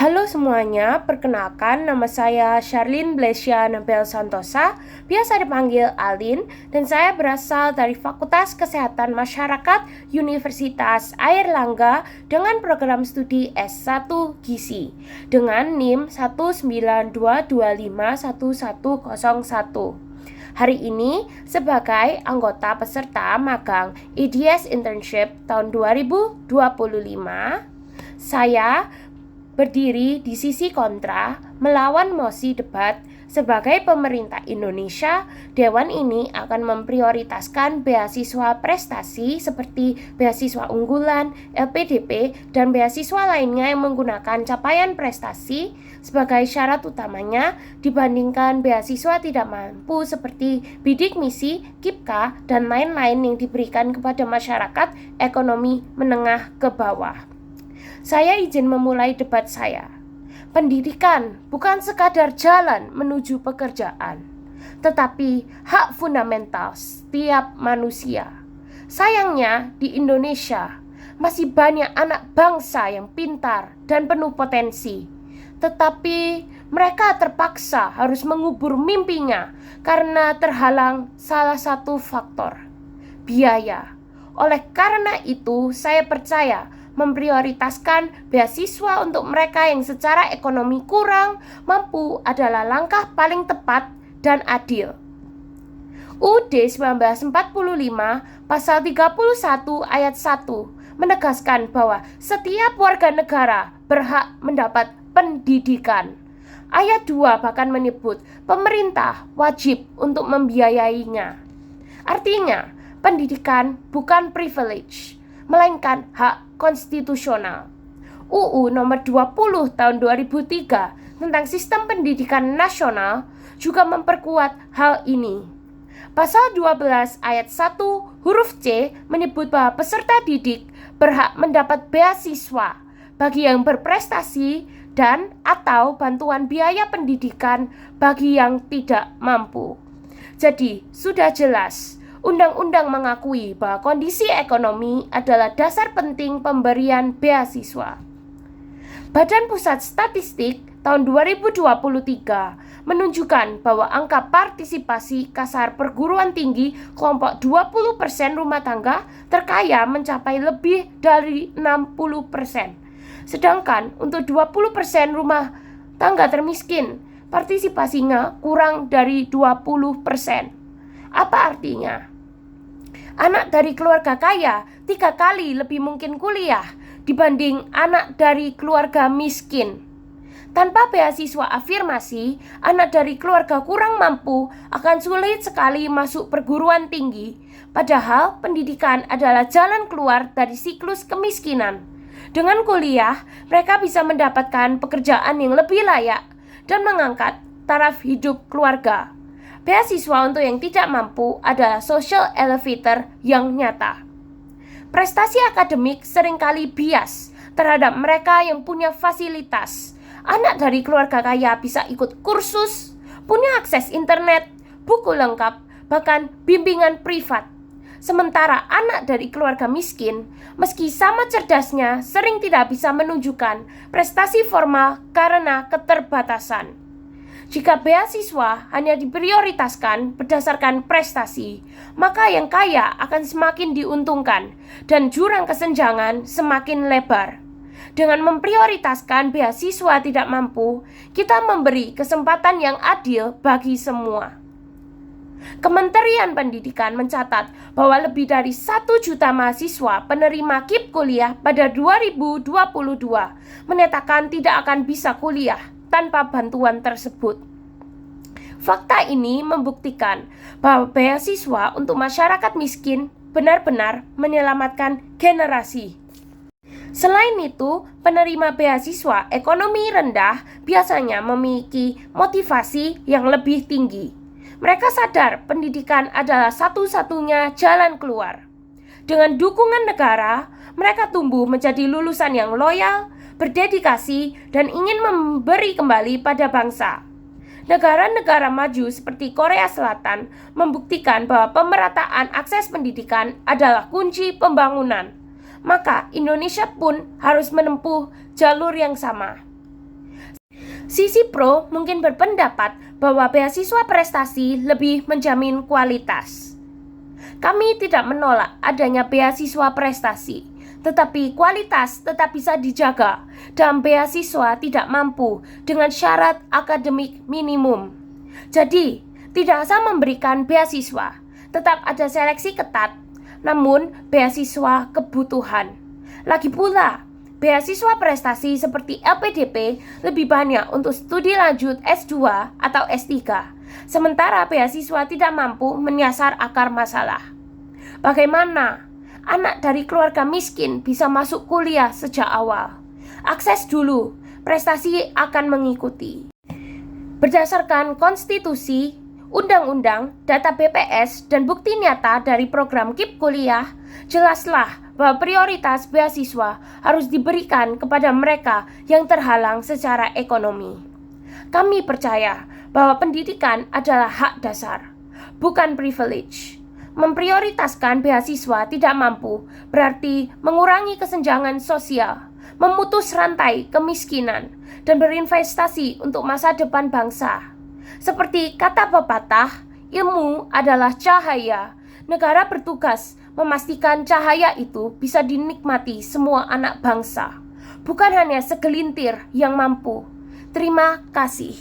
Halo semuanya, perkenalkan nama saya Charlene Blesya Nabel Santosa, biasa dipanggil Alin, dan saya berasal dari Fakultas Kesehatan Masyarakat Universitas Airlangga dengan program studi S1 Gizi dengan NIM 192251101. Hari ini sebagai anggota peserta magang EDS Internship tahun 2025, saya berdiri di sisi kontra melawan mosi debat. Sebagai pemerintah Indonesia, Dewan ini akan memprioritaskan beasiswa prestasi seperti beasiswa unggulan, LPDP, dan beasiswa lainnya yang menggunakan capaian prestasi sebagai syarat utamanya dibandingkan beasiswa tidak mampu seperti bidik misi, KIPKA, dan lain-lain yang diberikan kepada masyarakat ekonomi menengah ke bawah. Saya izin memulai debat saya. Pendidikan bukan sekadar jalan menuju pekerjaan, tetapi hak fundamental setiap manusia. Sayangnya di Indonesia masih banyak anak bangsa yang pintar dan penuh potensi, tetapi mereka terpaksa harus mengubur mimpinya karena terhalang salah satu faktor, biaya. Oleh karena itu, saya percaya memprioritaskan beasiswa untuk mereka yang secara ekonomi kurang mampu adalah langkah paling tepat dan adil. UUD 1945 pasal 31 ayat 1 menegaskan bahwa setiap warga negara berhak mendapat pendidikan. Ayat 2 bahkan menyebut pemerintah wajib untuk membiayainya. Artinya, pendidikan bukan privilege, melainkan hak konstitusional. UU nomor 20 tahun 2003 tentang sistem pendidikan nasional juga memperkuat hal ini. Pasal 12 ayat 1 huruf C menyebut bahwa peserta didik berhak mendapat beasiswa bagi yang berprestasi dan atau bantuan biaya pendidikan bagi yang tidak mampu. Jadi, sudah jelas, Undang-undang mengakui bahwa kondisi ekonomi adalah dasar penting pemberian beasiswa. Badan Pusat Statistik tahun 2023 menunjukkan bahwa angka partisipasi kasar perguruan tinggi kelompok 20% rumah tangga terkaya mencapai lebih dari 60%. Sedangkan untuk 20% rumah tangga termiskin, partisipasinya kurang dari 20%. Apa artinya? Anak dari keluarga kaya 3 kali lebih mungkin kuliah dibanding anak dari keluarga miskin. Tanpa beasiswa afirmasi, anak dari keluarga kurang mampu akan sulit sekali masuk perguruan tinggi. Padahal pendidikan adalah jalan keluar dari siklus kemiskinan. Dengan kuliah, mereka bisa mendapatkan pekerjaan yang lebih layak dan mengangkat taraf hidup keluarga. Beasiswa untuk yang tidak mampu adalah social elevator yang nyata. Prestasi akademik seringkali bias terhadap mereka yang punya fasilitas. Anak dari keluarga kaya bisa ikut kursus, punya akses internet, buku lengkap, bahkan bimbingan privat. Sementara anak dari keluarga miskin, meski sama cerdasnya, sering tidak bisa menunjukkan prestasi formal karena keterbatasan. Jika beasiswa hanya diprioritaskan berdasarkan prestasi, maka yang kaya akan semakin diuntungkan dan jurang kesenjangan semakin lebar. Dengan memprioritaskan beasiswa tidak mampu, kita memberi kesempatan yang adil bagi semua. Kementerian Pendidikan mencatat bahwa lebih dari 1 juta mahasiswa penerima KIP kuliah pada 2022 menyatakan tidak akan bisa kuliah tanpa bantuan tersebut. Fakta ini membuktikan bahwa beasiswa untuk masyarakat miskin benar-benar menyelamatkan generasi. Selain itu, penerima beasiswa ekonomi rendah biasanya memiliki motivasi yang lebih tinggi. Mereka sadar pendidikan adalah satu-satunya jalan keluar. Dengan dukungan negara, mereka tumbuh menjadi lulusan yang loyal, berdedikasi, dan ingin memberi kembali pada bangsa. Negara-negara maju seperti Korea Selatan membuktikan bahwa pemerataan akses pendidikan adalah kunci pembangunan. Maka Indonesia pun harus menempuh jalur yang sama. Sisi pro mungkin berpendapat bahwa beasiswa prestasi lebih menjamin kualitas. Kami tidak menolak adanya beasiswa prestasi, tetapi kualitas tetap bisa dijaga dan beasiswa tidak mampu dengan syarat akademik minimum. Jadi, tidak asal memberikan beasiswa, tetap ada seleksi ketat, namun beasiswa kebutuhan. Lagi pula, beasiswa prestasi seperti LPDP lebih banyak untuk studi lanjut S2 atau S3, sementara beasiswa tidak mampu menyasar akar masalah. Bagaimana anak dari keluarga miskin bisa masuk kuliah sejak awal? Akses dulu, prestasi akan mengikuti. Berdasarkan konstitusi, undang-undang, data BPS, dan bukti nyata dari program KIP kuliah, jelaslah bahwa prioritas beasiswa harus diberikan kepada mereka yang terhalang secara ekonomi. Kami percaya bahwa pendidikan adalah hak dasar, bukan privilege. Memprioritaskan beasiswa tidak mampu berarti mengurangi kesenjangan sosial, memutus rantai kemiskinan, dan berinvestasi untuk masa depan bangsa. Seperti kata pepatah, ilmu adalah cahaya. Negara bertugas memastikan cahaya itu bisa dinikmati semua anak bangsa, bukan hanya segelintir yang mampu. Terima kasih.